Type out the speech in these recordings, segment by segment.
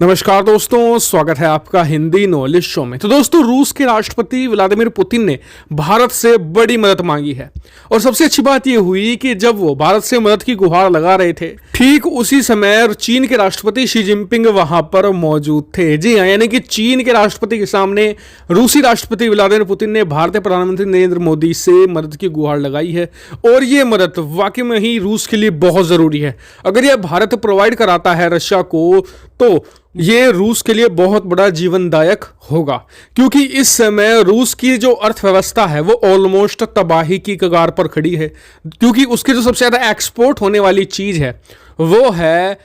नमस्कार दोस्तों, स्वागत है आपका हिंदी नॉलेज शो में। तो दोस्तों, रूस के राष्ट्रपति व्लादिमीर पुतिन ने भारत से बड़ी मदद मांगी है। और सबसे अच्छी बात यह हुई कि जब वो भारत से मदद की गुहार लगा रहे थे, ठीक उसी समय चीन के राष्ट्रपति शी जिनपिंग वहां पर मौजूद थे। जी हाँ, यानी कि चीन के राष्ट्रपति के सामने रूसी राष्ट्रपति व्लादिमीर पुतिन ने भारतीय प्रधानमंत्री नरेंद्र मोदी से मदद की गुहार लगाई है। और ये मदद वाकई में ही रूस के लिए बहुत जरूरी है। अगर यह भारत प्रोवाइड कराता है रशिया को, तो ये रूस के लिए बहुत बड़ा जीवनदायक होगा, क्योंकि इस समय रूस की जो अर्थव्यवस्था है वो ऑलमोस्ट तबाही की कगार पर खड़ी है। क्योंकि उसकी जो सबसे ज्यादा एक्सपोर्ट होने वाली चीज है वो है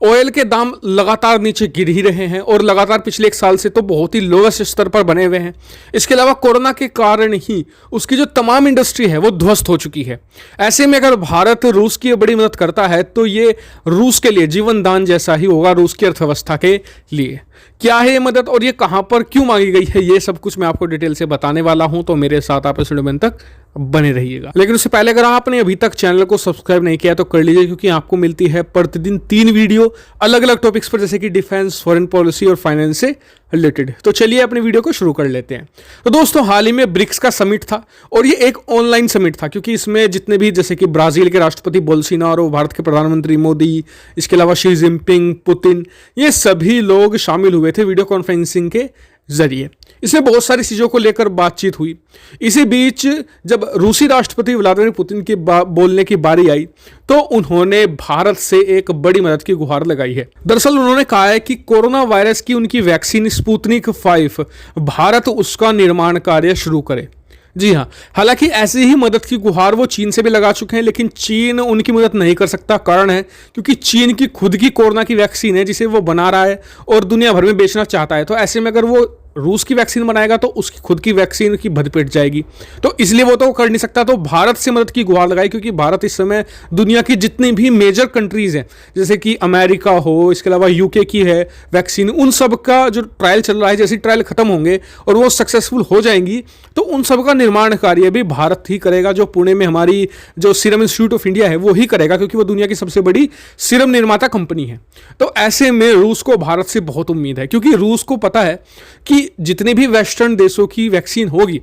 ऑयल के दाम लगातार नीचे गिर ही रहे हैं और लगातार पिछले एक साल से तो बहुत ही लोएस्ट स्तर पर बने हुए हैं। इसके अलावा कोरोना के कारण ही उसकी जो तमाम इंडस्ट्री है वो ध्वस्त हो चुकी है। ऐसे में अगर भारत रूस की बड़ी मदद करता है तो ये रूस के लिए जीवन दान जैसा ही होगा, रूस की अर्थव्यवस्था के लिए। क्या है ये मदद और ये कहां पर क्यों मांगी गई है, ये सब कुछ मैं आपको डिटेल से बताने वाला हूं। तो मेरे साथ आप इस वीडियो में तक बने रहिएगा। लेकिन उससे पहले अगर आपने अभी तक चैनल को सब्सक्राइब नहीं किया तो कर लीजिए, क्योंकि आपको मिलती है प्रतिदिन 3 वीडियो अलग अलग टॉपिक्स पर, जैसे कि डिफेंस, फॉरेन पॉलिसी और फाइनेंस से रिलेटेड। तो चलिए अपने वीडियो को शुरू कर लेते हैं। तो दोस्तों, हाल ही में ब्रिक्स का समिट था और ये एक ऑनलाइन समिट था, क्योंकि इसमें जितने भी, जैसे कि ब्राजील के राष्ट्रपति बोल्सोनारो, भारत के प्रधानमंत्री मोदी, इसके अलावा शी जिनपिंग, पुतिन, ये सभी लोग शामिल हुए थे वीडियो कॉन्फ्रेंसिंग के जरिए। इसमें बहुत सारी चीज़ों को लेकर बातचीत हुई। इसी बीच जब रूसी राष्ट्रपति व्लादिमीर पुतिन की बोलने की बारी आई तो उन्होंने भारत से एक बड़ी मदद की गुहार लगाई है। दरअसल उन्होंने कहा है कि कोरोना वायरस की उनकी वैक्सीन स्पुतनिक 5, भारत उसका निर्माण कार्य शुरू करे। जी हाँ, हालांकि ऐसी ही मदद की गुहार वो चीन से भी लगा चुके हैं, लेकिन चीन उनकी मदद नहीं कर सकता। कारण है क्योंकि चीन की खुद की कोरोना की वैक्सीन है जिसे वो बना रहा है और दुनिया भर में बेचना चाहता है। तो ऐसे में अगर वो रूस की वैक्सीन बनाएगा तो उसकी खुद की वैक्सीन की भदपेट जाएगी, तो इसलिए वो तो कर नहीं सकता। तो भारत से मदद की गुहार लगाई, क्योंकि भारत इस समय दुनिया की जितनी भी मेजर कंट्रीज हैं, जैसे कि अमेरिका हो, इसके अलावा यूके की है वैक्सीन, उन सब का जो ट्रायल चल रहा है, जैसे ट्रायल खत्म होंगे और वो सक्सेसफुल हो जाएंगी तो उन सब का निर्माण कार्य भी भारत ही करेगा। जो पुणे में हमारी जो सीरम इंस्टीट्यूट ऑफ इंडिया है वो ही करेगा, क्योंकि वो दुनिया की सबसे बड़ी सीरम निर्माता कंपनी है। तो ऐसे में रूस को भारत से बहुत उम्मीद है, क्योंकि रूस को पता है कि जितने भी वेस्टर्न देशों की वैक्सीन होगी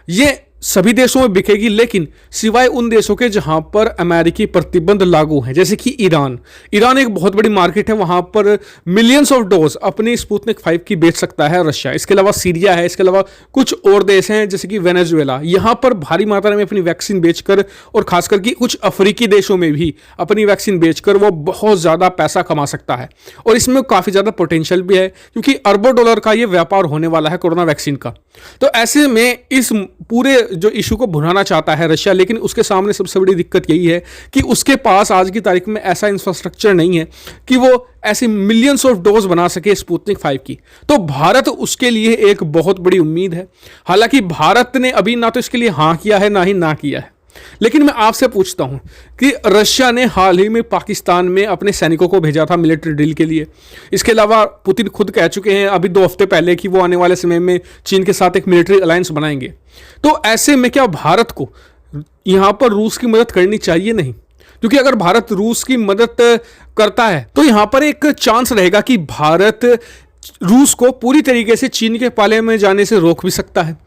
ये सभी देशों में बिकेगी, लेकिन सिवाय उन देशों के जहां पर अमेरिकी प्रतिबंध लागू हैं, जैसे कि ईरान एक बहुत बड़ी मार्केट है, वहां पर मिलियंस ऑफ डोज अपनी स्पुतनिक 5 की बेच सकता है रशिया। इसके अलावा सीरिया है, इसके अलावा कुछ और देश हैं जैसे कि वेनेजुएला, यहां पर भारी मात्रा में अपनी वैक्सीन बेचकर, और खासकर कि कुछ अफ्रीकी देशों में भी अपनी वैक्सीन बेचकर वो बहुत ज्यादा पैसा कमा सकता है। और इसमें काफी ज्यादा पोटेंशियल भी है, क्योंकि अरबों डॉलर का ये व्यापार होने वाला है कोरोना वैक्सीन का। तो ऐसे में इस पूरे जो इशू को भुनाना चाहता है रशिया, लेकिन उसके सामने सबसे बड़ी दिक्कत यही है कि उसके पास आज की तारीख में ऐसा इंफ्रास्ट्रक्चर नहीं है कि वो ऐसी मिलियंस ऑफ डोज बना सके स्पुतनिक 5 की। तो भारत उसके लिए एक बहुत बड़ी उम्मीद है। हालांकि भारत ने अभी ना तो इसके लिए हाँ किया है ना ही ना किया है। लेकिन मैं आपसे पूछता हूं कि रशिया ने हाल ही में पाकिस्तान में अपने सैनिकों को भेजा था मिलिट्री ड्रिल के लिए। इसके अलावा पुतिन खुद कह चुके हैं अभी 2 हफ्ते पहले कि वो आने वाले समय में चीन के साथ एक मिलिट्री अलायंस बनाएंगे। तो ऐसे में क्या भारत को यहां पर रूस की मदद करनी चाहिए? नहीं, क्योंकि अगर भारत रूस की मदद करता है तो यहां पर एक चांस रहेगा कि भारत रूस को पूरी तरीके से चीन के पाले में जाने से रोक भी सकता है।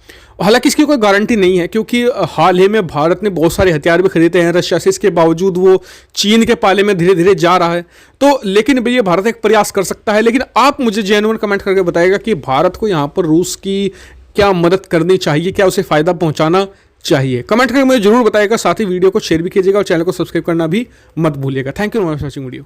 हालांकि इसकी कोई गारंटी नहीं है, क्योंकि हाल ही में भारत ने बहुत सारे हथियार भी खरीदे हैं रशिया से, इसके बावजूद वो चीन के पाले में धीरे धीरे जा रहा है। तो लेकिन भैया भारत एक प्रयास कर सकता है। लेकिन आप मुझे जेन्युइन कमेंट करके बताइएगा कि भारत को यहाँ पर रूस की क्या मदद करनी चाहिए, क्या उसे फायदा पहुंचाना चाहिए? कमेंट करके मुझे जरूर बताइएगा। साथ ही वीडियो को शेयर भी कीजिएगा और चैनल को सब्सक्राइब करना भी मत भूलिएगा। Thank you for watching video.